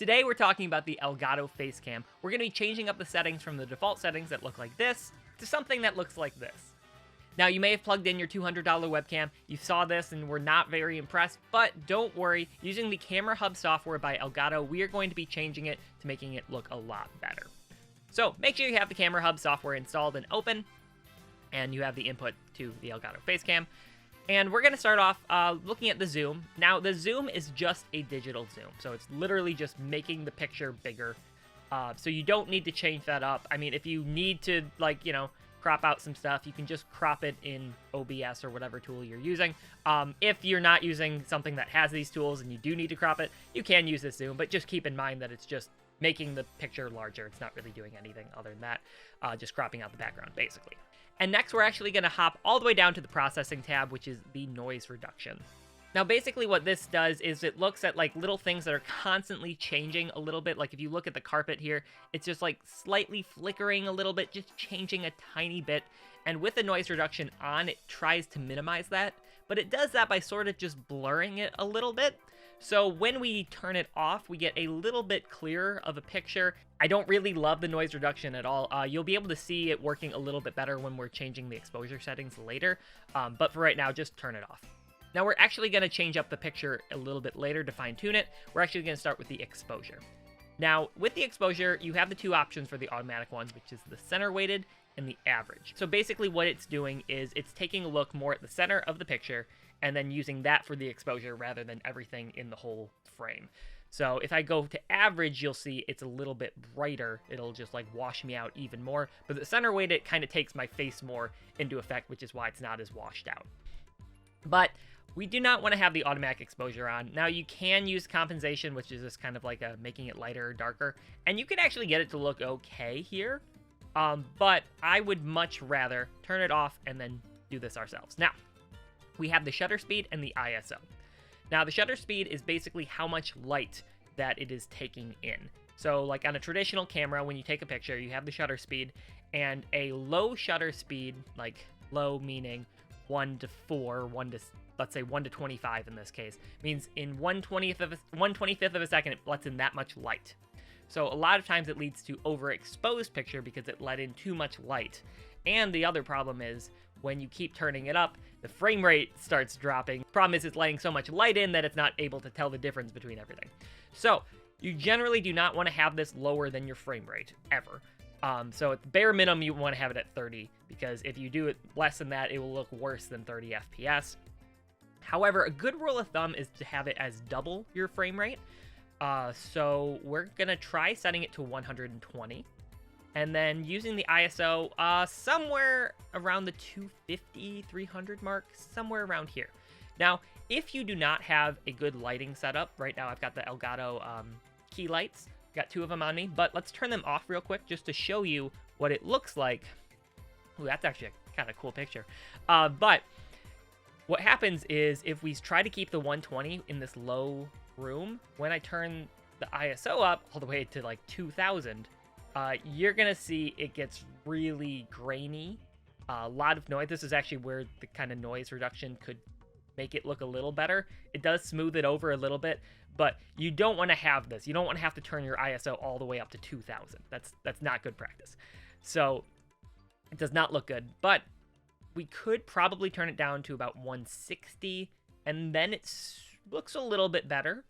Today we're talking about the Elgato Facecam. We're going to be changing up the settings from the default settings that look like this to something that looks like this. Now, you may have plugged in your $200 webcam, you saw this and were not very impressed, but don't worry, using the Camera Hub software by Elgato, we are going to be changing it to making it look a lot better. So make sure you have the Camera Hub software installed and open, and you have the input to the Elgato Facecam. And we're going to start off looking at the zoom. Now, the zoom is just a digital zoom, so it's literally just making the picture bigger. So you don't need to change that up. I mean, if you need to, crop out some stuff, you can just crop it in OBS or whatever tool you're using. If you're not using something that has these tools and you do need to crop it, you can use this zoom, but just keep in mind that it's just making the picture larger. It's not really doing anything other than that, just cropping out the background, basically. And next, we're actually going to hop all the way down to the processing tab, which is the noise reduction. Now, basically what this does is it looks at little things that are constantly changing a little bit. Like if you look at the carpet here, it's just slightly flickering a little bit, just changing a tiny bit. And with the noise reduction on, it tries to minimize that, but it does that by sort of just blurring it a little bit. So when we turn it off, we get a little bit clearer of a picture. I don't really love the noise reduction at all. You'll be able to see it working a little bit better when we're changing the exposure settings later. But for right now, just turn it off. Now we're actually going to change up the picture a little bit later to fine tune it. We're actually going to start with the exposure. Now with the exposure, you have the two options for the automatic ones, which is the center weighted and the average. So basically what it's doing is it's taking a look more at the center of the picture and then using that for the exposure rather than everything in the whole frame. So if I go to average, you'll see it's a little bit brighter. It'll just wash me out even more. But the center weight, it kind of takes my face more into effect, which is why it's not as washed out. But we do not want to have the automatic exposure on. Now you can use compensation, which is just kind of making it lighter or darker. And you can actually get it to look okay here. But I would much rather turn it off and then do this ourselves. Now, we have the shutter speed and the ISO. Now, the shutter speed is basically how much light that it is taking in. So, on a traditional camera, when you take a picture, you have the shutter speed, and a low shutter speed, low meaning 1 to 4, let's say 1 to 25 in this case, means in 1/25 of a second, it lets in that much light. So a lot of times it leads to overexposed picture because it let in too much light. And the other problem is when you keep turning it up, the frame rate starts dropping. Problem is it's letting so much light in that it's not able to tell the difference between everything. So you generally do not want to have this lower than your frame rate, ever. So at the bare minimum, you want to have it at 30, because if you do it less than that, it will look worse than 30 FPS. However, a good rule of thumb is to have it as double your frame rate. So we're going to try setting it to 120. And then using the ISO somewhere around the 250, 300 mark, somewhere around here. Now, if you do not have a good lighting setup, right now I've got the Elgato key lights. Got two of them on me, but let's turn them off real quick just to show you what it looks like. Ooh, that's actually a kind of cool picture. But what happens is if we try to keep the 120 in this low room, when I turn the ISO up all the way to 2000, you're gonna see it gets really grainy, a lot of noise. This is actually where the kind of noise reduction could make it look a little better. It does smooth it over a little bit, but you don't want to have this. You don't want to have to turn your ISO all the way up to 2000. That's not good practice. So it does not look good, but we could probably turn it down to about 160, and then it looks a little bit better.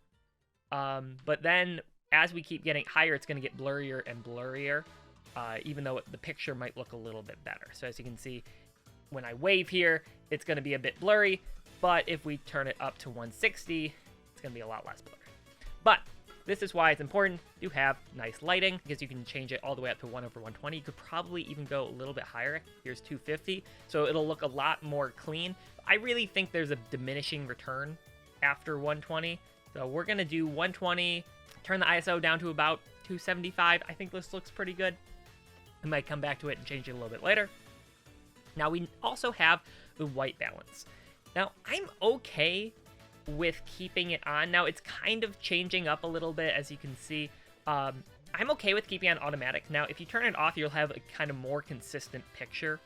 But then as we keep getting higher, it's going to get blurrier and blurrier, even though the picture might look a little bit better. So as you can see, when I wave here, it's going to be a bit blurry, but if we turn it up to 160, it's going to be a lot less blurry. But this is why it's important to have nice lighting, because you can change it all the way up to 1/120. You could probably even go a little bit higher. Here's 250, so it'll look a lot more clean. I really think there's a diminishing return after 120, so we're going to do 120, turn the ISO down to about 275. I think this looks pretty good. I might come back to it and change it a little bit later. Now, we also have the white balance. Now, I'm okay with keeping it on. Now, it's kind of changing up a little bit, as you can see. I'm okay with keeping it on automatic. Now, if you turn it off, you'll have a kind of more consistent picture.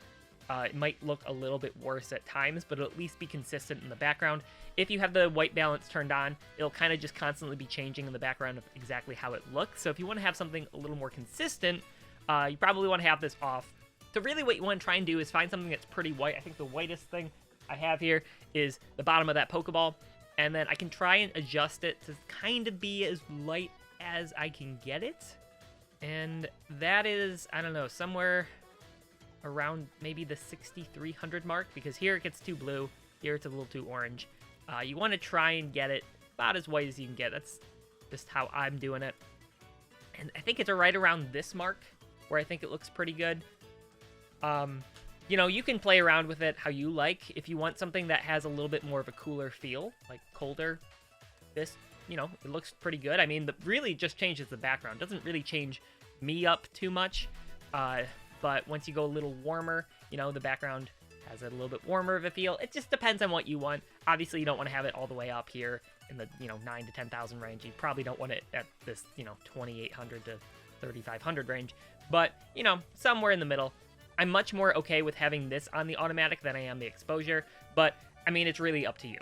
It might look a little bit worse at times, but it'll at least be consistent in the background. If you have the white balance turned on, it'll kind of just constantly be changing in the background of exactly how it looks. So if you want to have something a little more consistent, you probably want to have this off. So really what you want to try and do is find something that's pretty white. I think the whitest thing I have here is the bottom of that Pokeball. And then I can try and adjust it to kind of be as light as I can get it. And that is, I don't know, somewhere around maybe the 6,300 mark, because here it gets too blue, here it's a little too orange. You want to try and get it about as white as you can get. That's just how I'm doing it. And I think it's right around this mark where I think it looks pretty good. You know, you can play around with it how you like. If you want something that has a little bit more of a cooler feel, like colder, this, you know, it looks pretty good. I mean, really just changes the background. Doesn't really change me up too much. But once you go a little warmer, you know, the background has a little bit warmer of a feel. It just depends on what you want. Obviously, you don't want to have it all the way up here in the, you know, 9 to 10,000 range. You probably don't want it at this, you know, 2,800 to 3,500 range. But, you know, somewhere in the middle. I'm much more okay with having this on the automatic than I am the exposure, but, I mean, it's really up to you.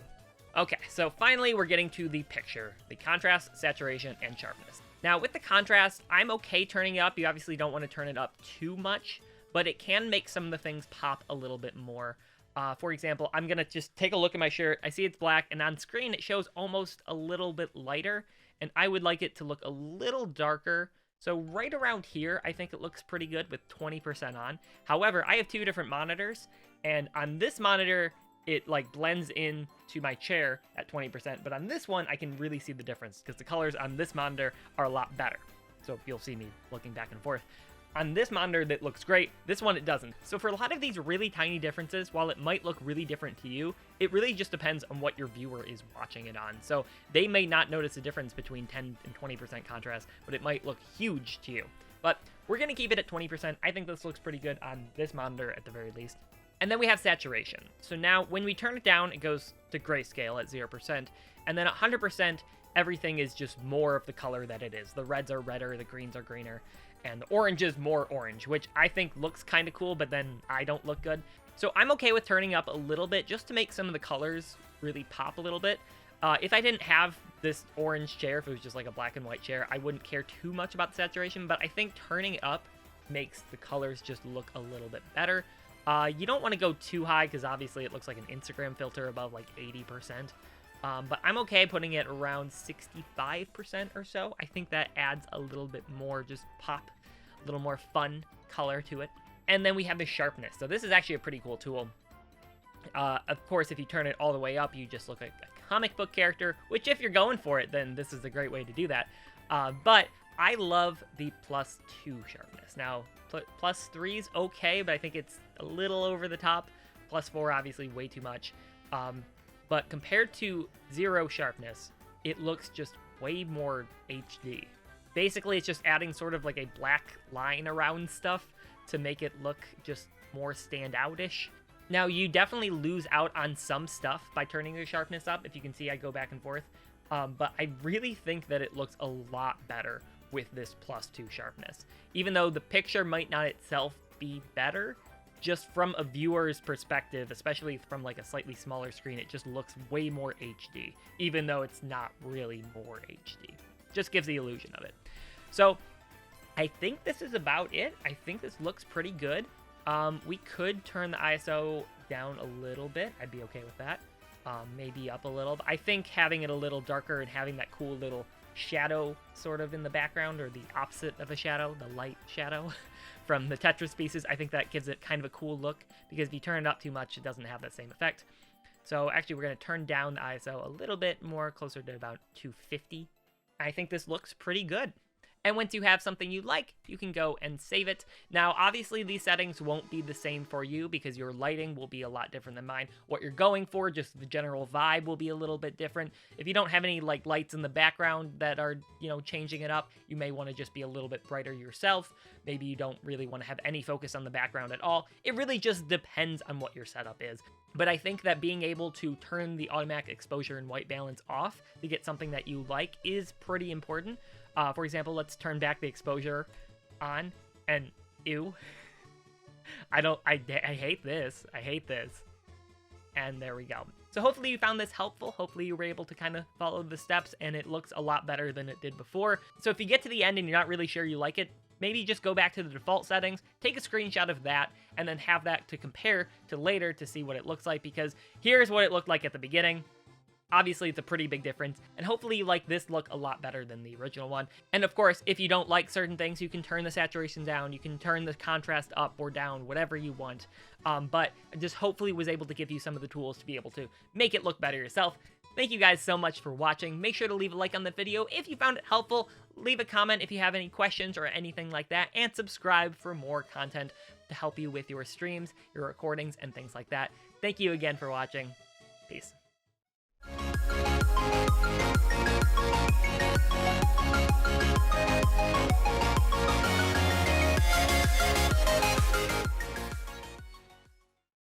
Okay, so finally we're getting to the picture, the contrast, saturation, and sharpness. Now, with the contrast, I'm okay turning it up. You obviously don't want to turn it up too much, but it can make some of the things pop a little bit more. For example, I'm going to just take a look at my shirt. I see it's black, and on screen it shows almost a little bit lighter, and I would like it to look a little darker. So right around here, I think it looks pretty good with 20% on. However, I have two different monitors, and on this monitor, it like blends in to my chair at 20%, but on this one, I can really see the difference because the colors on this monitor are a lot better. So you'll see me looking back and forth. On this monitor, that looks great. This one, it doesn't. So for a lot of these really tiny differences, while it might look really different to you, it really just depends on what your viewer is watching it on. So they may not notice a difference between 10 and 20% contrast, but it might look huge to you. But we're going to keep it at 20%. I think this looks pretty good on this monitor at the very least. And then we have saturation. So now when we turn it down, it goes to grayscale at 0%. And then at 100%, everything is just more of the color that it is. The reds are redder, the greens are greener, and the orange is more orange, which I think looks kind of cool, but then I don't look good. So I'm okay with turning up a little bit just to make some of the colors really pop a little bit. If I didn't have this orange chair, if it was just like a black and white chair, I wouldn't care too much about the saturation, but I think turning it up makes the colors just look a little bit better. You don't want to go too high because obviously it looks like an Instagram filter above like 80%. But I'm okay putting it around 65% or so. I think that adds a little bit more just pop, a little more fun color to it. And then we have the sharpness. So this is actually a pretty cool tool. Of course, if you turn it all the way up, you just look like a comic book character, which if you're going for it, then this is a great way to do that. But I love the +2 sharpness. Now, +3 is okay, but I think it's a little over the top. +4, obviously, way too much. But compared to 0 sharpness, it looks just way more HD. Basically, it's just adding sort of like a black line around stuff to make it look just more standout-ish. Now, you definitely lose out on some stuff by turning the sharpness up. If you can see, I go back and forth. But I really think that it looks a lot better with this +2 sharpness. Even though the picture might not itself be better, just from a viewer's perspective, especially from like a slightly smaller screen, it just looks way more HD, even though it's not really more HD. Just gives the illusion of it. So I think this is about it. I think this looks pretty good. We could turn the ISO down a little bit. I'd be okay with that. Maybe up a little. But I think having it a little darker and having that cool little shadow sort of in the background, or the opposite of a shadow, the light shadow from the Tetris pieces, I think that gives it kind of a cool look, because if you turn it up too much, it doesn't have that same effect. So actually, we're going to turn down the ISO a little bit more, closer to about 250. I think this looks pretty good. And once you have something you like, you can go and save it. Now, obviously, these settings won't be the same for you because your lighting will be a lot different than mine. What you're going for, just the general vibe, will be a little bit different. If you don't have any like lights in the background that are, you know, changing it up, you may want to just be a little bit brighter yourself. Maybe you don't really want to have any focus on the background at all. It really just depends on what your setup is. But I think that being able to turn the automatic exposure and white balance off to get something that you like is pretty important. For example, let's turn back the exposure on, and ew. I hate this. I hate this. And there we go. So hopefully you found this helpful. Hopefully you were able to kind of follow the steps and it looks a lot better than it did before. So if you get to the end and you're not really sure you like it, maybe just go back to the default settings, take a screenshot of that, and then have that to compare to later to see what it looks like, because here's what it looked like at the beginning. Obviously, it's a pretty big difference, and hopefully you like this look a lot better than the original one. And of course, if you don't like certain things, you can turn the saturation down, you can turn the contrast up or down, whatever you want. But I just hopefully was able to give you some of the tools to be able to make it look better yourself. Thank you guys so much for watching. Make sure to leave a like on the video if you found it helpful. Leave a comment if you have any questions or anything like that, and subscribe for more content to help you with your streams, your recordings, and things like that. Thank you again for watching. Peace.